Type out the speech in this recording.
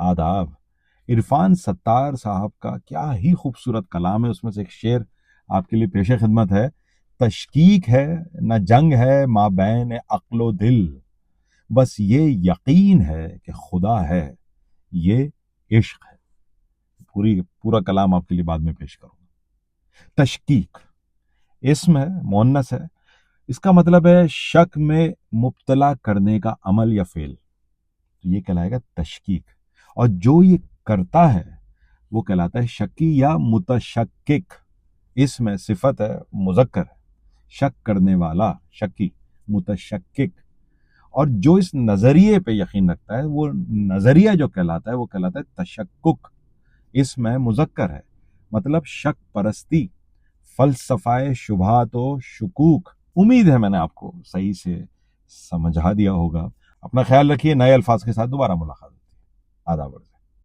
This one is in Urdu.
آداب۔ عرفان ستار صاحب کا کیا ہی خوبصورت کلام ہے، اس میں سے ایک شعر آپ کے لیے پیش خدمت ہے۔ تشکیک ہے نہ جنگ ہے مابین عقل و دل، بس یہ یقین ہے کہ خدا ہے، یہ عشق ہے۔ پورا کلام آپ کے لیے بعد میں پیش کروں گا۔ تشکیک اسم ہے، مؤنث ہے، اس کا مطلب ہے شک میں مبتلا کرنے کا عمل یا فعل، تو یہ کہلائے گا تشکیک۔ اور جو یہ کرتا ہے وہ کہلاتا ہے شکی یا متشکک۔ اسم ہے، صفت ہے، مذکر ہے، شک کرنے والا، شکی، متشکک۔ اور جو اس نظریے پہ یقین رکھتا ہے وہ نظریہ جو کہلاتا ہے وہ کہلاتا ہے تشکک۔ اسم ہے، مذکر ہے، مطلب شک پرستی، فلسفہ شبہات و شکوک۔ امید ہے میں نے آپ کو صحیح سے سمجھا دیا ہوگا۔ اپنا خیال رکھیے، نئے الفاظ کے ساتھ دوبارہ ملاقات۔